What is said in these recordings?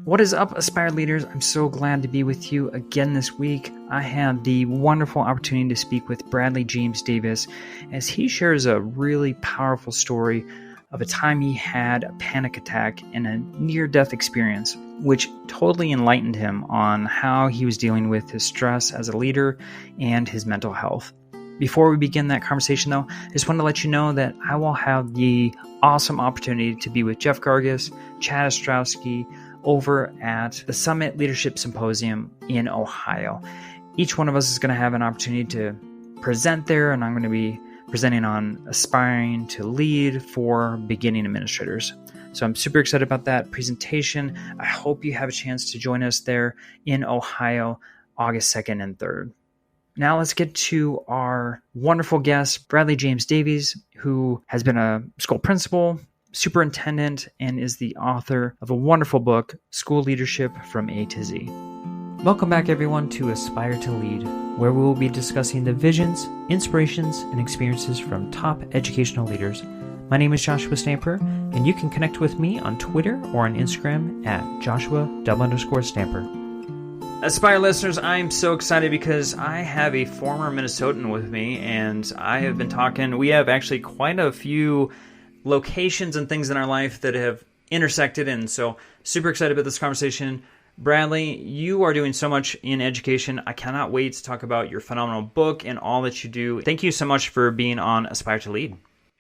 What is up, Aspired Leaders? I'm so glad to be with you again this week. I had the wonderful opportunity to speak with Bradley James Davies as he shares a really powerful story of a time he had a panic attack and a near-death experience, which totally enlightened him on how he was dealing with his stress as a leader and his mental health. Before we begin that conversation, though, I just want to let you know that I will have the awesome opportunity to be with Jeff Gargas, Chad Ostrowski, over at the Summit Leadership Symposium in Ohio. Each one of us is going to have an opportunity to present there, and I'm going to be presenting on aspiring to lead for beginning administrators. So I'm super excited about that presentation. I hope you have a chance to join us there in Ohio, August 2nd and 3rd. Now let's get to our wonderful guest, Bradley James Davies, who has been a school principal, superintendent, and is the author of a wonderful book, School Leadership from A to Z. Welcome back, everyone, to Aspire to Lead, where we will be discussing the visions, inspirations, and experiences from top educational leaders. My name is Joshua Stamper, and you can connect with me on Twitter or on Instagram at Joshua_Stamper. Aspire listeners, I am so excited because I have a former Minnesotan with me, and I have been talking. We have actually quite a few locations and things in our life that have intersected, and so super excited about this conversation. Bradley, you are doing so much in education. I cannot wait to talk about your phenomenal book and all that you do. Thank you so much for being on Aspire to Lead.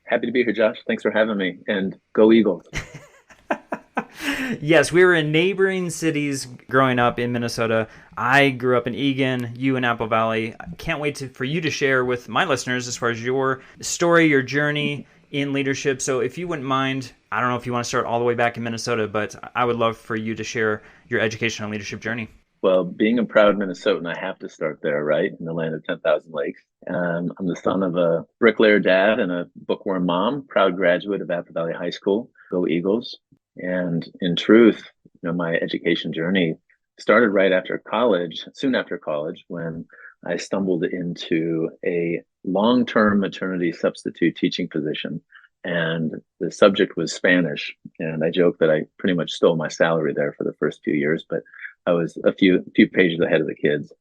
Happy to be here, Josh. Thanks for having me, and go Eagles. Yes, we were in neighboring cities growing up in Minnesota. I grew up in Eagan, you in Apple Valley. I can't wait for you to share with my listeners as far as your story, your journey in leadership. So if you wouldn't mind, I don't know if you want to start all the way back in Minnesota, but I would love for you to share your educational leadership journey. Well, being a proud Minnesotan, I have to start there, right? In the land of 10,000 lakes. I'm the son of a bricklayer dad and a bookworm mom, proud graduate of Apple Valley High School. Go Eagles. And in truth, my education journey started right after college, soon after college, when I stumbled into a long-term maternity substitute teaching position. And the subject was Spanish. And I joke that I pretty much stole my salary there for the first few years, but I was a few pages ahead of the kids.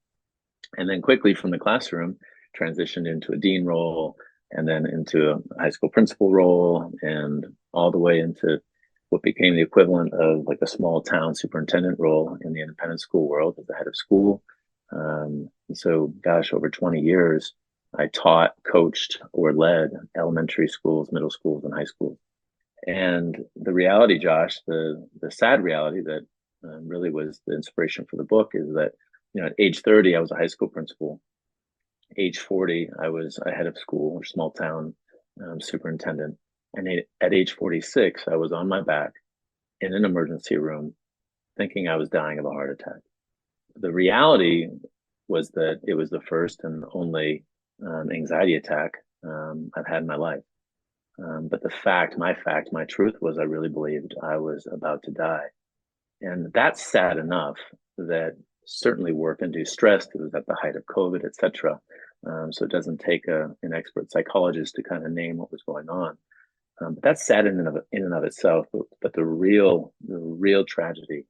And then quickly from the classroom, transitioned into a dean role, and then into a high school principal role, and all the way into what became the equivalent of like a small town superintendent role in the independent school world as the head of school. So, gosh, over 20 years, I taught, coached, or led elementary schools, middle schools, and high schools. And the reality, Josh, the sad reality that really was the inspiration for the book is that, at age 30, I was a high school principal. Age 40, I was a head of school or small town superintendent. And at age 46, I was on my back in an emergency room thinking I was dying of a heart attack. The reality was that it was the first and only anxiety attack I've had in my life. But my truth was I really believed I was about to die. And that's sad enough that certainly work-induced stress, it was at the height of COVID, et cetera. So it doesn't take an expert psychologist to kind of name what was going on. But that's sad in and of itself. But the real tragedy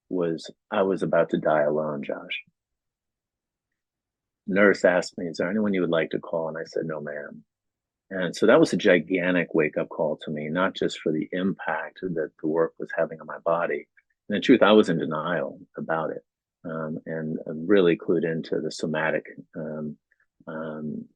was I was about to die alone, Josh. Nurse asked me, "Is there anyone you would like to call?" And I said, "No, ma'am." And so that was a gigantic wake-up call to me, not just for the impact that the work was having on my body. And in truth, I was in denial about it, and really clued into the somatic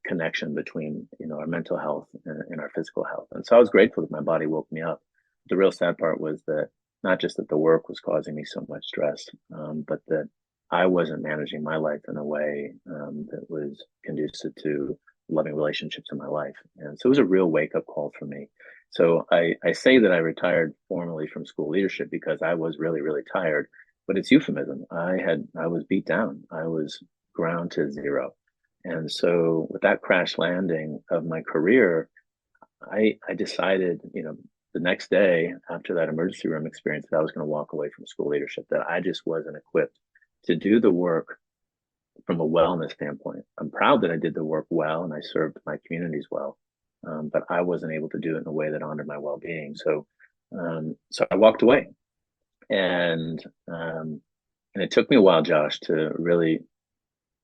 connection between our mental health and our physical health. And so I was grateful that my body woke me up. The real sad part was that not just that the work was causing me so much stress, but that I wasn't managing my life in a way that was conducive to loving relationships in my life. And so it was a real wake-up call for me. So I say that I retired formally from school leadership because I was really, really tired, but it's euphemism. I was beat down. I was ground to zero. And so with that crash landing of my career, I decided, the next day after that emergency room experience, that I was going to walk away from school leadership, that I just wasn't equipped to do the work from a wellness standpoint. I'm proud that I did the work well and I served my communities well, but I wasn't able to do it in a way that honored my well-being. So I walked away. And um, and it took me a while, Josh, to really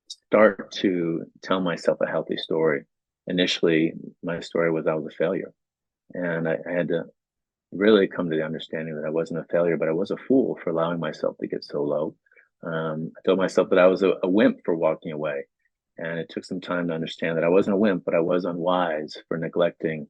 start to tell myself a healthy story. Initially, my story was I was a failure, and I had to really come to the understanding that I wasn't a failure, but I was a fool for allowing myself to get so low. I told myself that I was a wimp for walking away. And it took some time to understand that I wasn't a wimp, but I was unwise for neglecting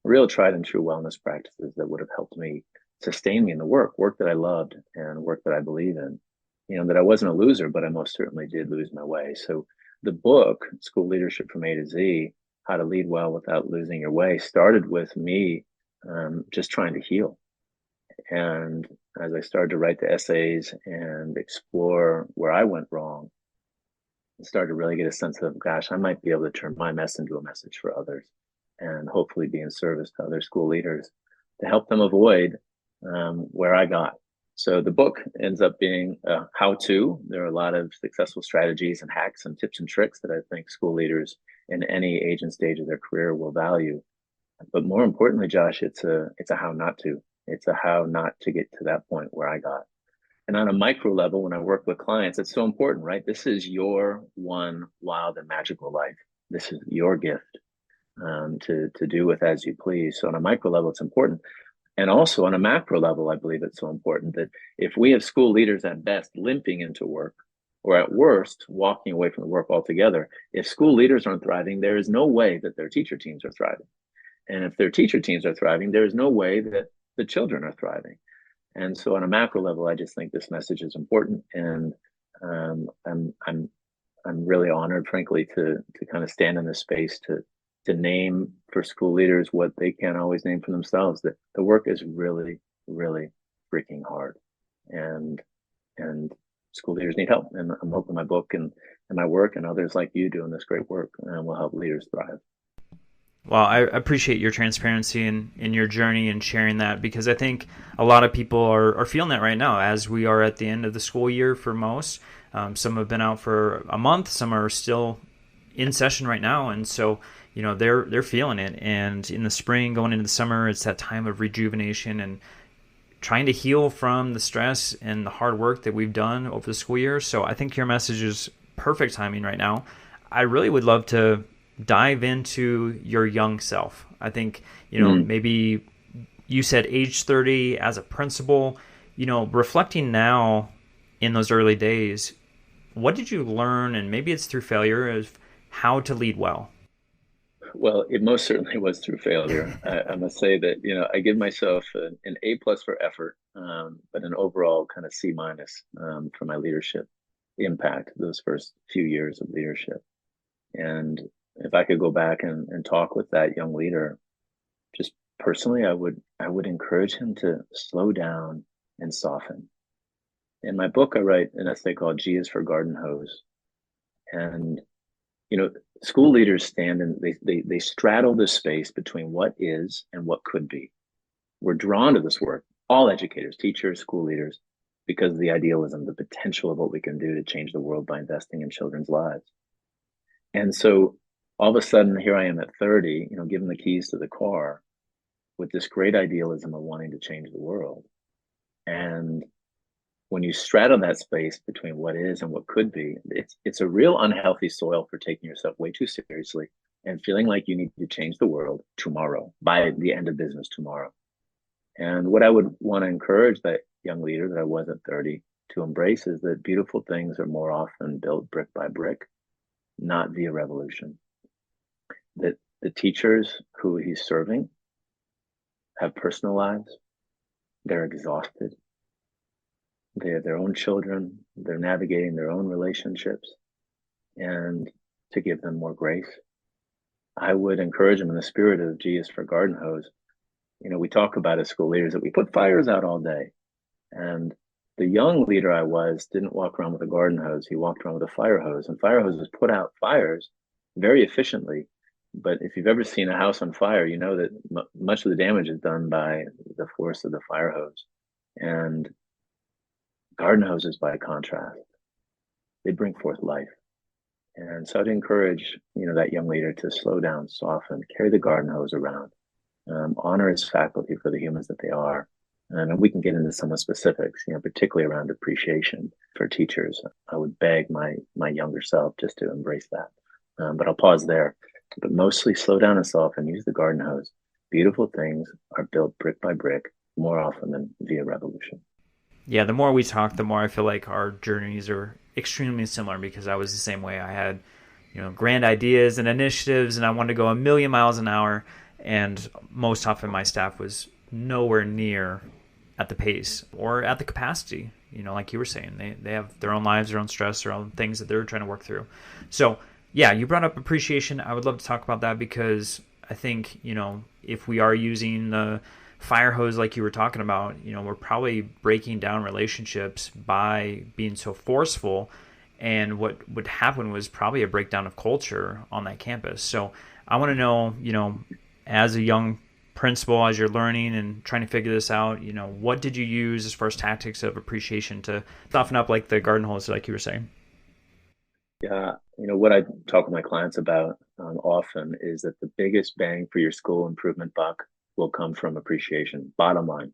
real tried and true wellness practices that would have helped me sustain me in the work that I loved and work that I believe in. That I wasn't a loser, but I most certainly did lose my way. So the book, School Leadership from A to Z, How to Lead Well Without Losing Your Way, started with me just trying to heal. And as I started to write the essays and explore where I went wrong, I started to really get a sense of, gosh, I might be able to turn my mess into a message for others and hopefully be in service to other school leaders to help them avoid where I got. So the book ends up being a how-to. There are a lot of successful strategies and hacks and tips and tricks that I think school leaders in any age and stage of their career will value. But more importantly, Josh, it's a how not to. It's a how not to get to that point where I got. And on a micro level, when I work with clients, it's so important, right? This is your one wild and magical life. This is your gift to do with as you please. So on a micro level, it's important. And also on a macro level, I believe it's so important that if we have school leaders at best limping into work, or at worst, walking away from the work altogether, if school leaders aren't thriving, there is no way that their teacher teams are thriving. And if their teacher teams are thriving, there is no way that the children are thriving. And so, on a macro level, I just think this message is important, and I'm really honored, frankly, to kind of stand in this space to name for school leaders what they can't always name for themselves. That the work is really, really freaking hard, and and school leaders need help. And I'm hoping my book and my work and others like you doing this great work will help leaders thrive. Well, I appreciate your transparency in your journey and sharing that, because I think a lot of people are feeling that right now as we are at the end of the school year for most. Some have been out for a month, some are still in session right now, and so they're feeling it. And in the spring, going into the summer, it's that time of rejuvenation and trying to heal from the stress and the hard work that we've done over the school year. So I think your message is perfect timing right now. I really would love to dive into your young self. I think, maybe you said age 30 as a principal, reflecting now in those early days, what did you learn? And maybe it's through failure of how to lead well. Well, it most certainly was through failure. I must say that, I give myself an A plus for effort, but an overall kind of C minus for my leadership impact those first few years of leadership. And if I could go back and talk with that young leader, just personally, I would encourage him to slow down and soften. In my book, I write an essay called G is for Garden Hose. And, school leaders stand and they straddle the space between what is and what could be. We're drawn to this work, all educators, teachers, school leaders, because of the idealism, the potential of what we can do to change the world by investing in children's lives. And so all of a sudden, here I am at 30, given the keys to the car with this great idealism of wanting to change the world. And when you straddle that space between what is and what could be, it's a real unhealthy soil for taking yourself way too seriously and feeling like you need to change the world tomorrow, by the end of business tomorrow. And what I would want to encourage that young leader that I was at 30 to embrace is that beautiful things are more often built brick by brick, not via revolution. That the teachers who he's serving have personal lives. They're exhausted. They have their own children. They're navigating their own relationships. And to give them more grace, I would encourage them in the spirit of G is for Garden Hose. We talk about as school leaders that we put fires out all day. And the young leader I was didn't walk around with a garden hose. He walked around with a fire hose. And fire hoses put out fires very efficiently. But if you've ever seen a house on fire, you know that much of the damage is done by the force of the fire hose. And garden hoses, by contrast, they bring forth life. And so I'd encourage, that young leader to slow down, soften, carry the garden hose around, honor his faculty for the humans that they are, And we can get into some of the specifics, particularly around appreciation for teachers. I would beg my younger self just to embrace that. But I'll pause there. But mostly slow down and soften, use the garden hose. Beautiful things are built brick by brick more often than via revolution. Yeah, the more we talk, the more I feel like our journeys are extremely similar because I was the same way. I had, grand ideas and initiatives, and I wanted to go a million miles an hour. And most often, my staff was nowhere near at the pace or at the capacity. Like you were saying, they have their own lives, their own stress, their own things that they're trying to work through. So, yeah, you brought up appreciation. I would love to talk about that because I think, if we are using the fire hose like you were talking about, we're probably breaking down relationships by being so forceful. And what would happen was probably a breakdown of culture on that campus. So I want to know, as a young principal, as you're learning and trying to figure this out, what did you use as far as tactics of appreciation to soften up like the garden hose, like you were saying? Yeah, what I talk with my clients about often is that the biggest bang for your school improvement buck will come from appreciation. Bottom line,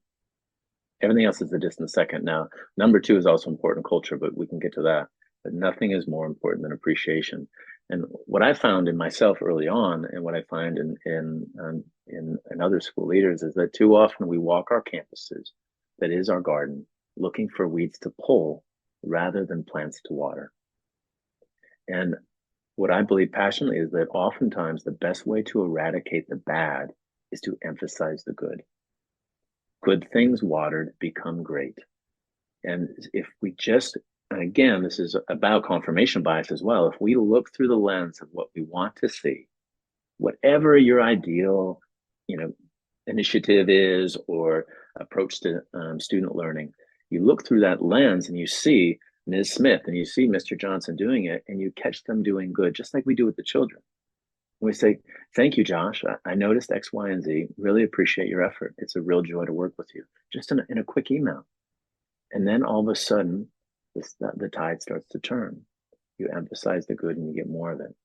everything else is a distant second. Now, number two is also important, culture, but we can get to that. But nothing is more important than appreciation. And what I found in myself early on, and what I find in other school leaders, is that too often we walk our campuses, that is our garden, looking for weeds to pull rather than plants to water. And what I believe passionately is that oftentimes the best way to eradicate the bad is to emphasize the good. Good things watered become great. And if we just, and again, this is about confirmation bias as well. If we look through the lens of what we want to see, whatever your ideal, initiative is or approach to student learning, you look through that lens and you see Ms. Smith and you see Mr. Johnson doing it, and you catch them doing good, just like we do with the children. And we say, "Thank you, Josh. I noticed X, Y, and Z. Really appreciate your effort. It's a real joy to work with you." Just in a quick email. And then all of a sudden, the tide starts to turn. You emphasize the good and you get more of it.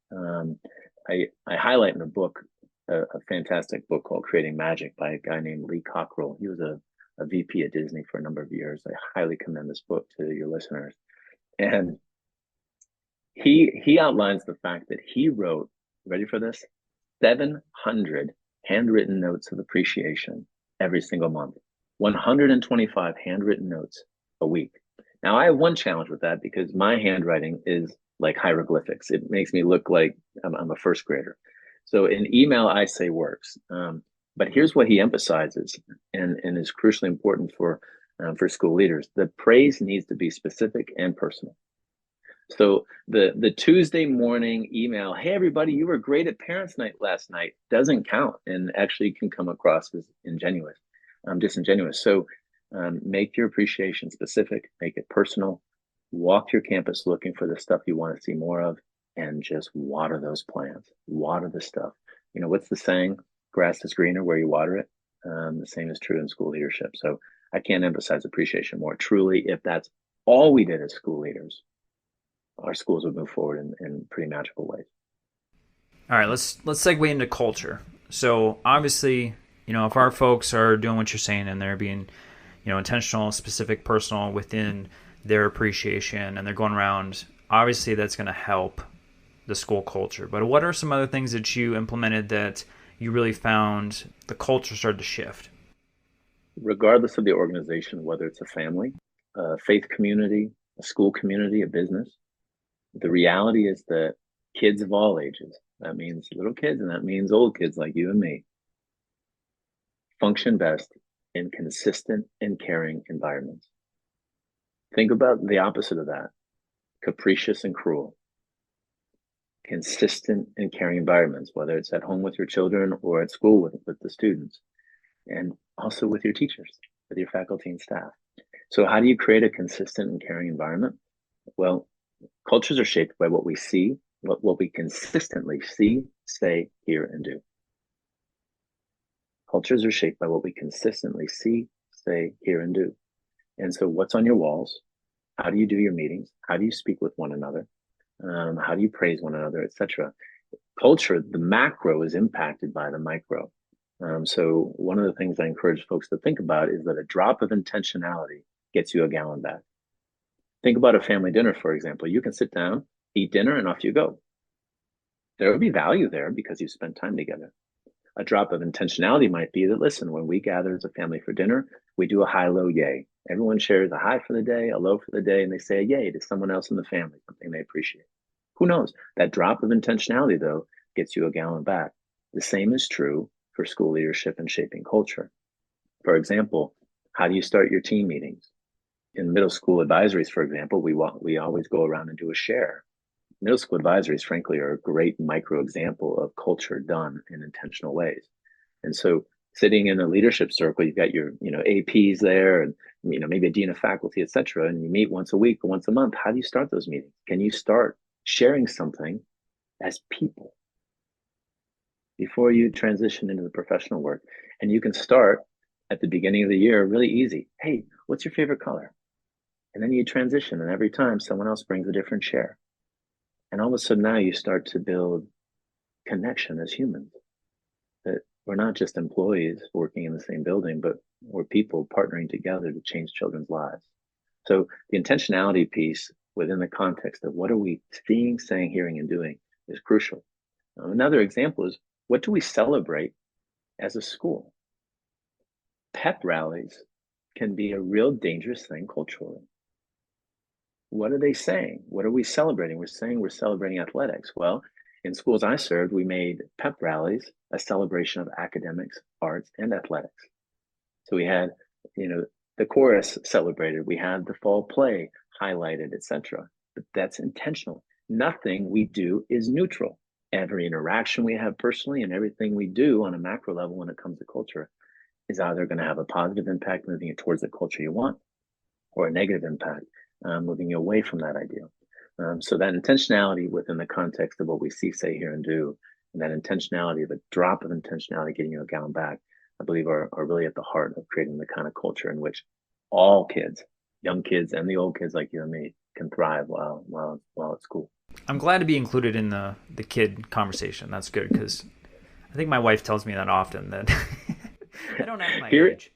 I highlight in the book a fantastic book called Creating Magic by a guy named Lee Cockrell. He was a VP at Disney for a number of years. I highly commend this book to your listeners. And he outlines the fact that he wrote, ready for this, 700 handwritten notes of appreciation every single month, 125 handwritten notes a week. Now, I have one challenge with that because my handwriting is like hieroglyphics. It makes me look like I'm a first grader. So in email, I say works. But here's what he emphasizes and is crucially important for school leaders. The praise needs to be specific and personal. So the Tuesday morning email, "Hey everybody, you were great at parents' night last night," doesn't count and actually can come across as disingenuous. So make your appreciation specific, make it personal, walk your campus looking for the stuff you want to see more of, and just water those plants, water the stuff. What's the saying? Grass is greener where you water it. The same is true in school leadership. So I can't emphasize appreciation more. Truly, if that's all we did as school leaders, our schools would move forward in pretty magical ways. All right, let's segue into culture. So obviously, if our folks are doing what you're saying and they're being, intentional, specific, personal within their appreciation, and they're going around, obviously that's going to help the school culture. But what are some other things that you implemented that you really found the culture started to shift? Regardless of the organization, whether it's a family, a faith community, a school community, a business, the reality is that kids of all ages, that means little kids and that means old kids like you and me, function best in consistent and caring environments. Think about the opposite of that: capricious and cruel. Consistent and caring environments, whether it's at home with your children or at school with the students, and also with your teachers, with your faculty and staff. So how do you create a consistent and caring environment? Well, cultures are shaped by what we see, what we consistently see, say, hear, and do. Cultures are shaped by what we consistently see, say, hear, and do. And so what's on your walls? How do you do your meetings? How do you speak with one another? How do you praise one another, etc.? Culture, the macro is impacted by the micro. So one of the things I encourage folks to think about is that a drop of intentionality gets you a gallon back. Think about a family dinner, for example. You can sit down, eat dinner, and off you go. There will be value there because you spent time together. A drop of intentionality might be that, listen, when we gather as a family for dinner, we do a high, low, yay. Everyone shares a high for the day, a low for the day, and they say a yay to someone else in the family, something they appreciate. Who knows? That drop of intentionality, though, gets you a gallon back. The same is true for school leadership and shaping culture. For example, how do you start your team meetings? In middle school advisories, for example, we always go around and do a share. Middle school advisories, frankly, are a great micro example of culture done in intentional ways. And so sitting in a leadership circle, you've got your, APs there and, maybe a dean of faculty, et cetera, and you meet once a week or once a month. How do you start those meetings? Can you start sharing something as people before you transition into the professional work? And you can start at the beginning of the year really easy. Hey, what's your favorite color? And then you transition, and every time someone else brings a different share. And all of a sudden now you start to build connection as humans. That we're not just employees working in the same building, but we're people partnering together to change children's lives. So the intentionality piece within the context of what are we seeing, saying, hearing, and doing is crucial. Another example is, what do we celebrate as a school? Pep rallies can be a real dangerous thing culturally. What are they saying? What are we celebrating? We're saying we're celebrating athletics. Well, in schools I served, we made pep rallies a celebration of academics, arts, and athletics. So we had, the chorus celebrated. We had the fall play highlighted, etc. But that's intentional. Nothing we do is neutral. Every interaction we have personally and everything we do on a macro level when it comes to culture is either going to have a positive impact moving it towards the culture you want, or a negative impact moving you away from that ideal. So that intentionality within the context of what we see, say, hear, and do, and that intentionality, the drop of intentionality getting you a gallon back, I believe are really at the heart of creating the kind of culture in which all kids, young kids and the old kids like you and me, can thrive while at school. I'm glad to be included in the kid conversation. That's good, because I think my wife tells me that often, that I don't have my age.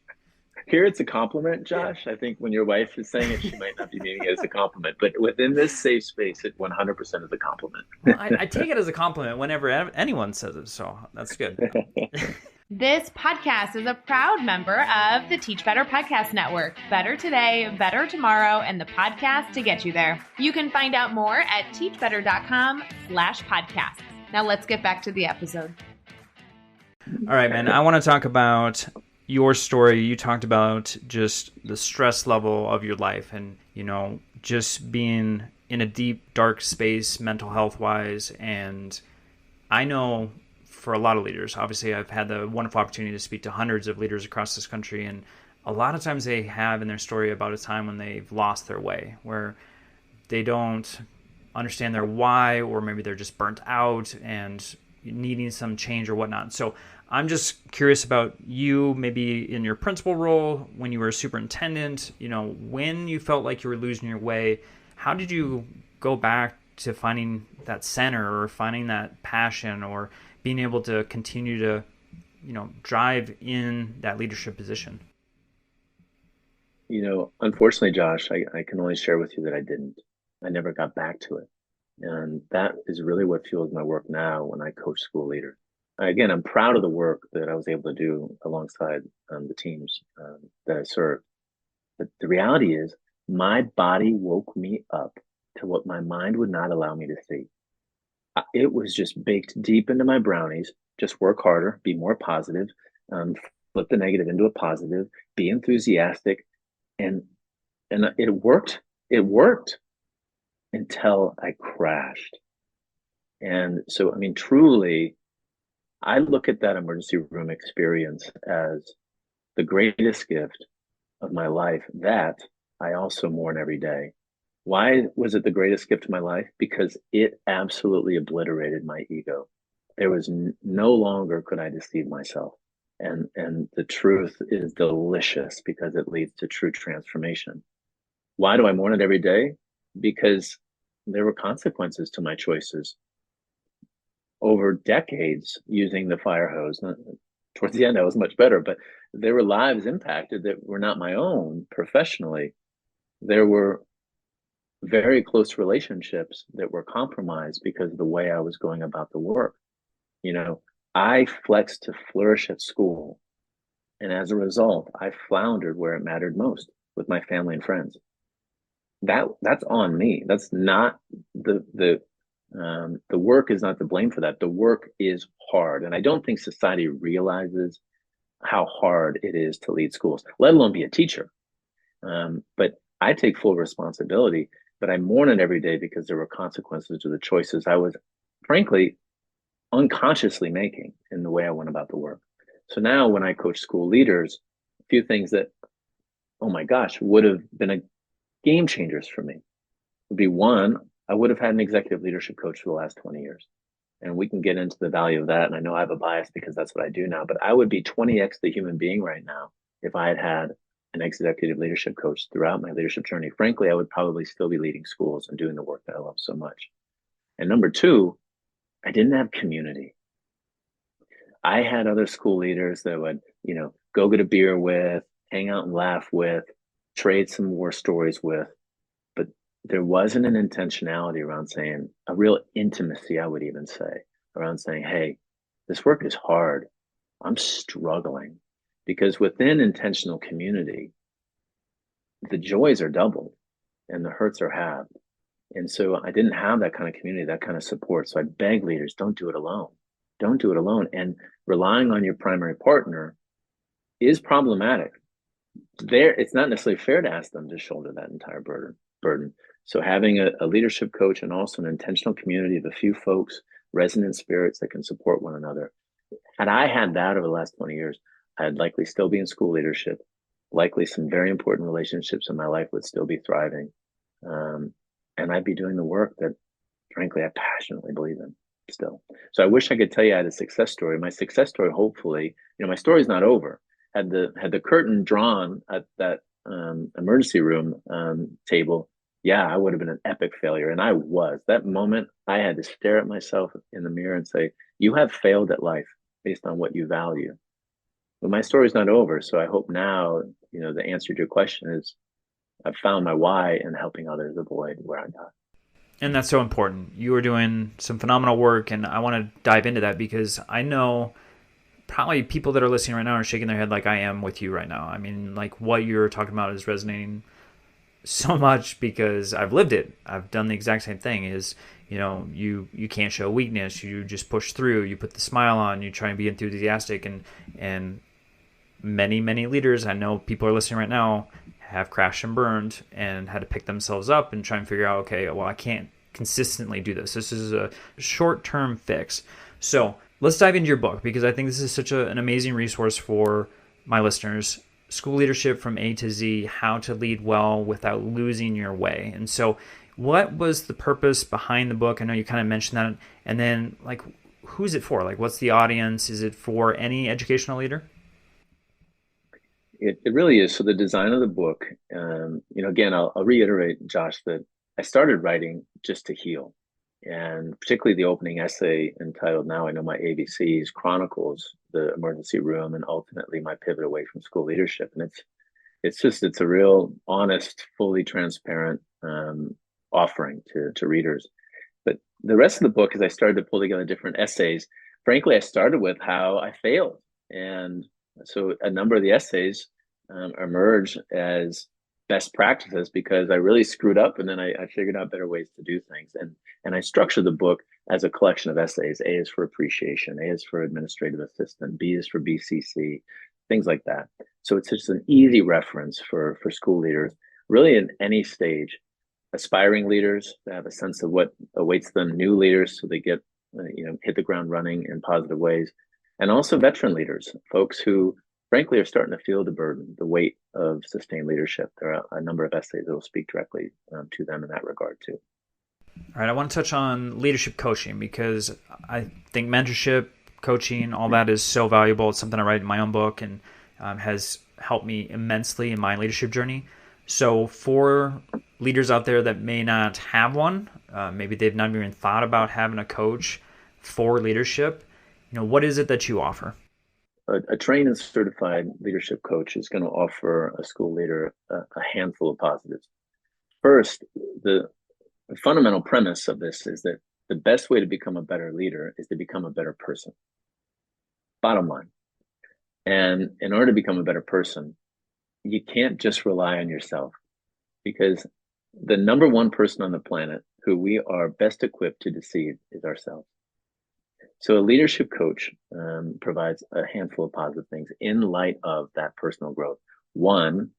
Here it's a compliment, Josh. Yeah. I think when your wife is saying it, she might not be meaning it as a compliment. But within this safe space, it 100% is a compliment. Well, I take it as a compliment whenever anyone says it, so that's good. This podcast is a proud member of the Teach Better Podcast Network. Better today, better tomorrow, and the podcast to get you there. You can find out more at teachbetter.com/podcast. Now let's get back to the episode. All right, man. I want to talk about your story. You talked about just the stress level of your life and, just being in a deep, dark space, mental health wise. And I know for a lot of leaders, obviously I've had the wonderful opportunity to speak to hundreds of leaders across this country. And a lot of times they have in their story about a time when they've lost their way, where they don't understand their why, or maybe they're just burnt out and needing some change or whatnot. So I'm just curious about you, maybe in your principal role, when you were a superintendent, when you felt like you were losing your way, how did you go back to finding that center or finding that passion or being able to continue to, drive in that leadership position? Unfortunately, Josh, I can only share with you that I didn't. I never got back to it. And that is really what fuels my work now when I coach school leaders. Again, I'm proud of the work that I was able to do alongside the teams that I served. But the reality is, my body woke me up to what my mind would not allow me to see. It was just baked deep into my brownies. Just work harder, be more positive, flip the negative into a positive, be enthusiastic. And it worked. It worked until I crashed. And so, truly, I look at that emergency room experience as the greatest gift of my life that I also mourn every day. Why was it the greatest gift of my life? Because it absolutely obliterated my ego. There was no longer could I deceive myself. And the truth is delicious because it leads to true transformation. Why do I mourn it every day? Because there were consequences to my choices. Over decades using the fire hose, Towards the end, I was much better, but there were lives impacted that were not my own professionally. There were very close relationships that were compromised because of the way I was going about the work. You know, I flexed to flourish at school. And as a result, I floundered where it mattered most with my family and friends. That's on me. That's not the work is not to blame for that. The work is hard. And I don't think society realizes how hard it is to lead schools, let alone be a teacher. But I take full responsibility, but I mourn it every day because there were consequences to the choices I was, frankly, unconsciously making in the way I went about the work. So now when I coach school leaders, a few things that, oh my gosh, would have been a game changers for me would be one, I would have had an executive leadership coach for the last 20 years. And we can get into the value of that. And I know I have a bias because that's what I do now, but I would be 20x the human being right now if I had had an executive leadership coach throughout my leadership journey. Frankly, I would probably still be leading schools and doing the work that I love so much. And number two, I didn't have community. I had other school leaders that would, go get a beer with, hang out and laugh with, trade some war stories with, but there wasn't an intentionality around saying, a real intimacy, I would even say, around saying, hey, this work is hard. I'm struggling. Because within intentional community, the joys are doubled and the hurts are halved. And so I didn't have that kind of community, that kind of support. So I beg leaders, don't do it alone. Don't do it alone. And relying on your primary partner is problematic. It's not necessarily fair to ask them to shoulder that entire burden. So having a leadership coach and also an intentional community of a few folks, resonant spirits that can support one another. Had I had that over the last 20 years, I'd likely still be in school leadership. Likely some very important relationships in my life would still be thriving. And I'd be doing the work that, frankly, I passionately believe in still. So I wish I could tell you I had a success story. My success story, hopefully, my story's not over. Had the curtain drawn at that emergency room table, I would have been an epic failure. And I was. That moment, I had to stare at myself in the mirror and say, you have failed at life based on what you value. But my story's not over. So I hope now, the answer to your question is I've found my why in helping others avoid where I got. And that's so important. You are doing some phenomenal work, and I want to dive into that because I know probably people that are listening right now are shaking their head like I am with you right now. I mean, like what you're talking about is resonating so much because I've lived it. I've done the exact same thing is, you can't show weakness. You just push through. You put the smile on. You try and be enthusiastic. And many, many leaders, I know people are listening right now, have crashed and burned and had to pick themselves up and try and figure out, okay, well, I can't consistently do this. This is a short-term fix. So let's dive into your book because I think this is such an amazing resource for my listeners. School Leadership from A to Z, How to Lead Well Without Losing Your Way. And so what was the purpose behind the book? I know you kind of mentioned that. And then, who's it for? What's the audience? Is it for any educational leader? It really is. So the design of the book, again, I'll reiterate, Josh, that I started writing just to heal. And particularly the opening essay entitled Now I Know My ABCs chronicles the emergency room and ultimately my pivot away from school leadership. And it's a real honest, fully transparent offering to readers. But the rest of the book, as I started to pull together different essays, frankly, I started with how I failed. And so a number of the essays emerge as best practices because I really screwed up and then I figured out better ways to do things. And I structured the book as a collection of essays. A is for appreciation, A is for administrative assistant, B is for BCC, things like that. So it's just an easy reference for school leaders, really in any stage, aspiring leaders to have a sense of what awaits them, new leaders so they get, hit the ground running in positive ways. And also veteran leaders, folks who, frankly, are starting to feel the burden, the weight of sustained leadership. There are a number of essays that will speak directly to them in that regard, too. All right, I want to touch on leadership coaching because I think mentorship, coaching, all that is so valuable. It's something I write in my own book and has helped me immensely in my leadership journey. So for leaders out there that may not have one, maybe they've not even thought about having a coach for leadership, what is it that you offer? a trained and certified leadership coach is going to offer a school leader a handful of positives. First, the fundamental premise of this is that the best way to become a better leader is to become a better person. Bottom line. And in order to become a better person, you can't just rely on yourself, because the number one person on the planet who we are best equipped to deceive is ourselves. So a leadership coach provides a handful of positive things in light of that personal growth. One,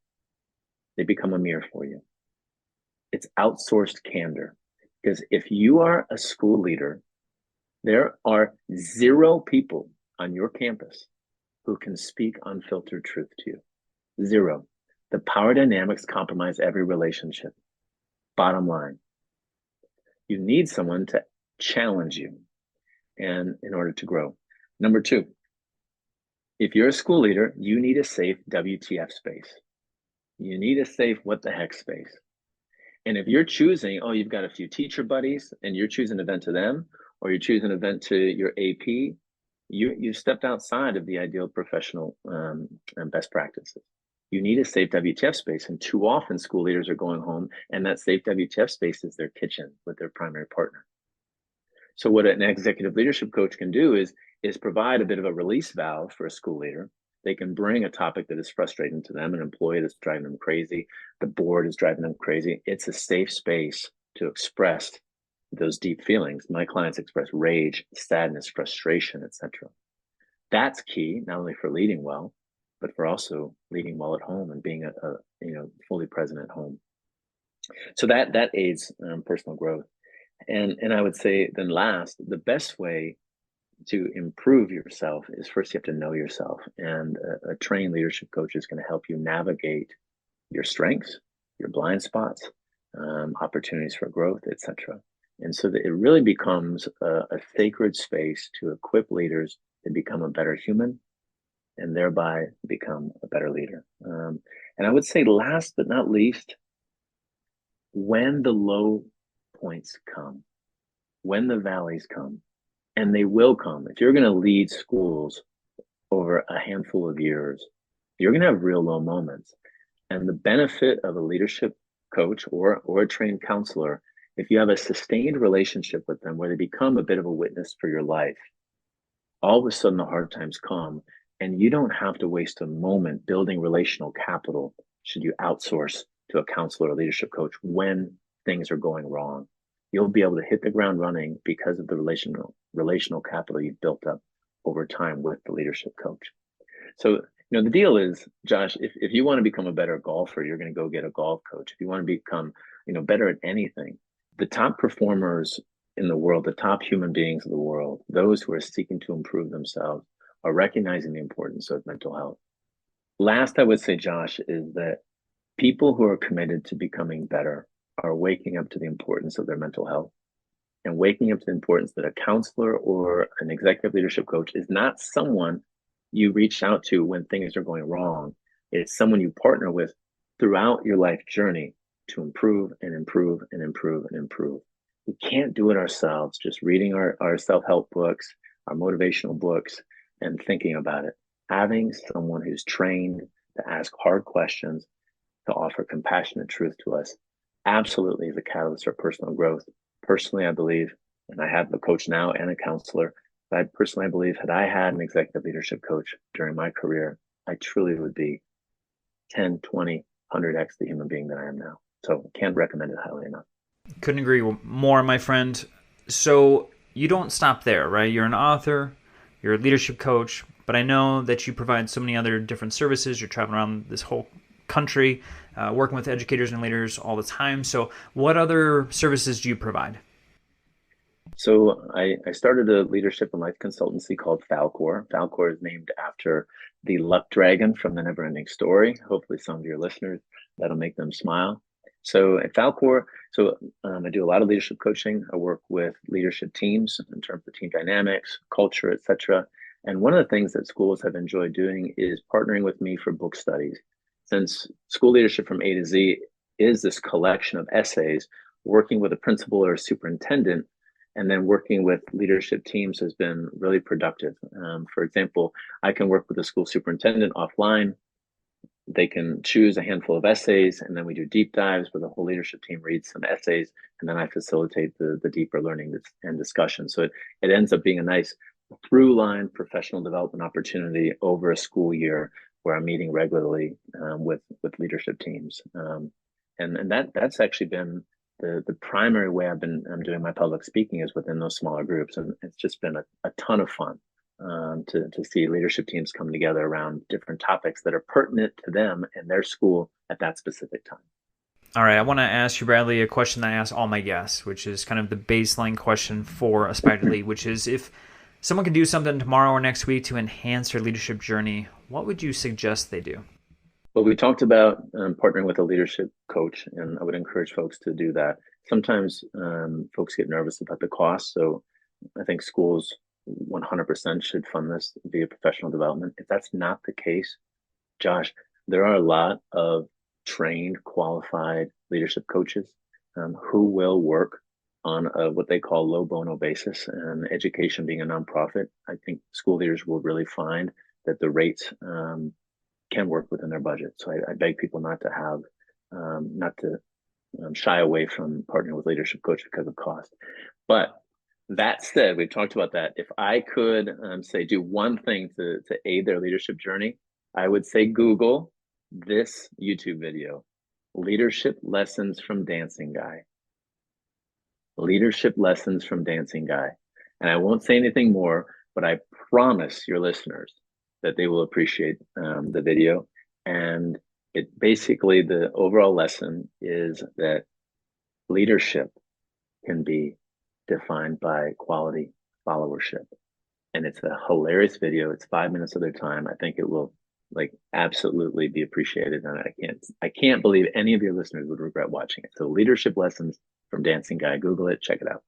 they become a mirror for you. It's outsourced candor. Because if you are a school leader, there are 0 people on your campus who can speak unfiltered truth to you. 0. The power dynamics compromise every relationship. Bottom line, you need someone to challenge you and in order to grow. Number 2, if you're a school leader, you need a safe WTF space. You need a safe what the heck space. And if you're choosing, you've got a few teacher buddies and you're choosing an event to them, or you choose an event to your AP, you stepped outside of the ideal professional and best practices. You need a safe WTF space. And too often school leaders are going home and that safe WTF space is their kitchen with their primary partner. So what an executive leadership coach can do is provide a bit of a release valve for a school leader. They can bring a topic that is frustrating to them, an employee that's driving them crazy, the board is driving them crazy. It's a safe space to express those deep feelings. My clients express rage, sadness, frustration, etc. That's key, not only for leading well, but for also leading well at home and being fully present at home. So that aids personal growth. And I would say then last, the best way to improve yourself is first you have to know yourself. And a trained leadership coach is going to help you navigate your strengths, your blind spots, opportunities for growth, etc. And so that it really becomes a sacred space to equip leaders to become a better human and thereby become a better leader. And I would say last but not least, when the low points come, when the valleys come, and they will come, if you're going to lead schools over a handful of years, you're going to have real low moments. And the benefit of a leadership coach or a trained counselor, if you have a sustained relationship with them where they become a bit of a witness for your life, all of a sudden the hard times come and you don't have to waste a moment building relational capital should you outsource to a counselor or leadership coach when things are going wrong. You'll be able to hit the ground running because of the relational capital you've built up over time with the leadership coach. So, the deal is, Josh, if you want to become a better golfer, you're going to go get a golf coach. If you want to become, better at anything, the top performers in the world, the top human beings of the world, those who are seeking to improve themselves are recognizing the importance of mental health. Last, I would say, Josh, is that people who are committed to becoming better are waking up to the importance of their mental health and waking up to the importance that a counselor or an executive leadership coach is not someone you reach out to when things are going wrong. It's someone you partner with throughout your life journey to improve and improve and improve and improve. We can't do it ourselves, just reading our self-help books, our motivational books, and thinking about it. Having someone who's trained to ask hard questions, to offer compassionate truth to us, absolutely is a catalyst for personal growth. Personally, I believe, and I have a coach now and a counselor, but I personally believe had I had an executive leadership coach during my career, I truly would be 10, 20, 100x the human being that I am now. So can't recommend it highly enough. Couldn't agree more, my friend. So you don't stop there, right? You're an author, you're a leadership coach, but I know that you provide so many other different services. You're traveling around this whole country, working with educators and leaders all the time. So what other services do you provide? So I started a leadership and life consultancy called Falcor. Falcor is named after the luck dragon from the Neverending Story. Hopefully some of your listeners, that'll make them smile. So at Falcor, I do a lot of leadership coaching. I work with leadership teams in terms of team dynamics, culture, etc. And one of the things that schools have enjoyed doing is partnering with me for book studies. Since School Leadership from A to Z is this collection of essays, working with a principal or a superintendent And then working with leadership teams has been really productive. For example, I can work with a school superintendent offline. They can choose a handful of essays, and then we do deep dives where the whole leadership team reads some essays, and then I facilitate the deeper learning and discussion. So it ends up being a nice through line professional development opportunity over a school year where I'm meeting regularly with leadership teams. And that's actually been the primary way I'm doing my public speaking is within those smaller groups. And it's just been a ton of fun to see leadership teams come together around different topics that are pertinent to them and their school at that specific time. All right, I want to ask you, Bradley, a question that I ask all my guests, which is kind of the baseline question for Aspire to Lead, which is if someone could do something tomorrow or next week to enhance their leadership journey, what would you suggest they do? Well, we talked about partnering with a leadership coach, and I would encourage folks to do that. Sometimes folks get nervous about the cost, so I think schools 100% should fund this via professional development. If that's not the case, Josh, there are a lot of trained, qualified leadership coaches who will work on what they call low bono basis. And education being a nonprofit, I think school leaders will really find that the rates can work within their budget. So I beg people not to shy away from partnering with leadership coach because of cost. But that said, we've talked about that. If I could say do one thing to aid their leadership journey, I would say Google this YouTube video, Leadership Lessons from Dancing Guy. Leadership Lessons from Dancing Guy. And I won't say anything more, but I promise your listeners that they will appreciate the video. And it basically, the overall lesson is that leadership can be defined by quality followership. And it's a hilarious video. It's 5 minutes of their time. I think it will absolutely be appreciated. And I can't believe any of your listeners would regret watching it. So Leadership Lessons from Dancing Guy, Google it, check it out.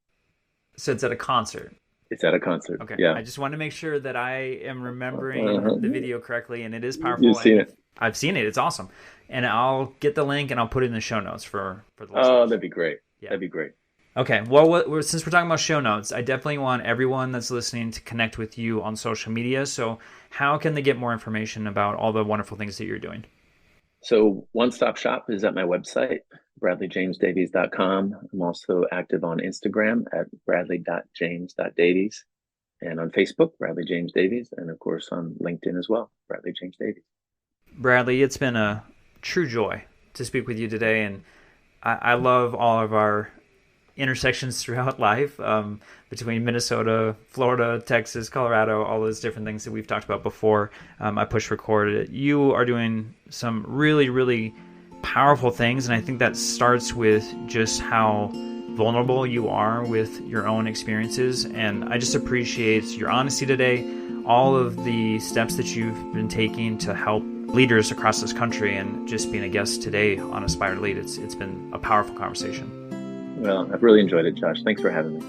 So it's at a concert. It's at a concert. Okay. Yeah. I just want to make sure that I am remembering the video correctly, and it is powerful. You've seen it. I've seen it. It's awesome. And I'll get the link and I'll put it in the show notes for the listeners. Oh, that'd be great. Yeah. That'd be great. Okay. Well, since we're talking about show notes, I definitely want everyone that's listening to connect with you on social media. So how can they get more information about all the wonderful things that you're doing? So One Stop Shop is at my website, bradleyjamesdavies.com. I'm also active on Instagram at bradley.james.davies, and on Facebook, Bradley James Davies, and of course on LinkedIn as well, Bradley James Davies. Bradley, it's been a true joy to speak with you today, and I love all of our intersections throughout life between Minnesota, Florida, Texas, Colorado, all those different things that we've talked about before. I push record. You are doing some really, really powerful things, and I think that starts with just how vulnerable you are with your own experiences. And I just appreciate your honesty today, all of the steps that you've been taking to help leaders across this country, and just being a guest today on Aspire to Lead. It's been a powerful conversation. Well, I've really enjoyed it, Josh. Thanks for having me.